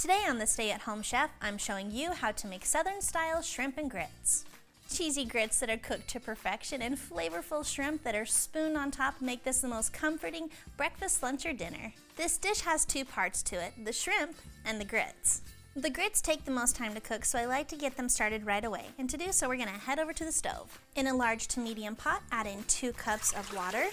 Today on the Stay-at-Home Chef, I'm showing you how to make Southern-style shrimp and grits. Cheesy grits that are cooked to perfection and flavorful shrimp that are spooned on top make this the most comforting breakfast, lunch, or dinner. This dish has two parts to it, the shrimp and the grits. The grits take the most time to cook, so I like to get them started right away. And to do so, we're gonna head over to the stove. In a large to medium pot, add in 2 cups of water,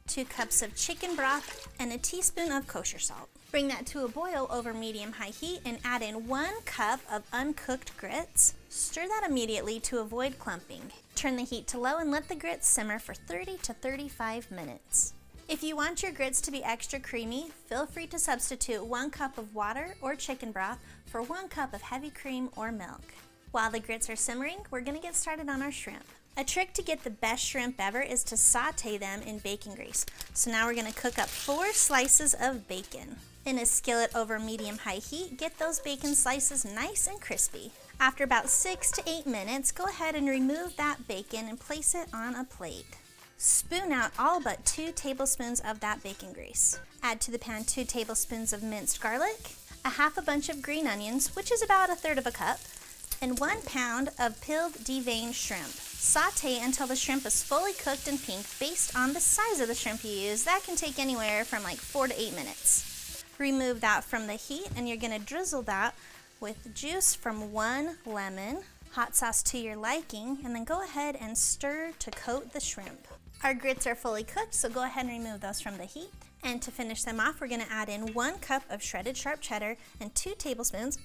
2 cups of chicken broth, and a teaspoon of kosher salt. Bring that to a boil over medium-high heat and add in 1 cup of uncooked grits. Stir that immediately to avoid clumping. Turn the heat to low and let the grits simmer for 30 to 35 minutes. If you want your grits to be extra creamy, feel free to substitute 1 cup of water or chicken broth for 1 cup of heavy cream or milk. While the grits are simmering, we're gonna get started on our shrimp. A trick to get the best shrimp ever is to saute them in bacon grease. So now we're gonna cook up 4 slices of bacon. In a skillet over medium-high heat, get those bacon slices nice and crispy. After about 6 to 8 minutes, go ahead and remove that bacon and place it on a plate. Spoon out all but 2 tablespoons of that bacon grease. Add to the pan 2 tablespoons of minced garlic, a half a bunch of green onions, which is about 1/3 of a cup, and 1 pound of peeled deveined shrimp. Saute until the shrimp is fully cooked and pink based on the size of the shrimp you use. That can take anywhere from like 4 to 8 minutes. Remove that from the heat and you're gonna drizzle that with juice from 1 lemon, hot sauce to your liking, and then go ahead and stir to coat the shrimp. Our grits are fully cooked, so go ahead and remove those from the heat. And to finish them off, we're gonna add in 1 cup of shredded sharp cheddar and 2 tablespoons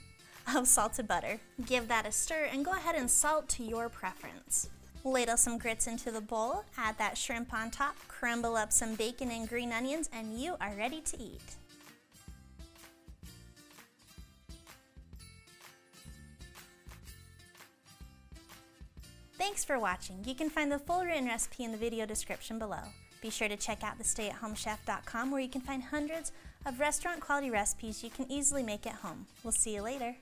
of salted butter. Give that a stir and go ahead and salt to your preference. Ladle some grits into the bowl, add that shrimp on top, crumble up some bacon and green onions, and you are ready to eat. Thanks for watching. You can find the full written recipe in the video description below. Be sure to check out thestayathomechef.com where you can find hundreds of restaurant quality recipes you can easily make at home. We'll see you later.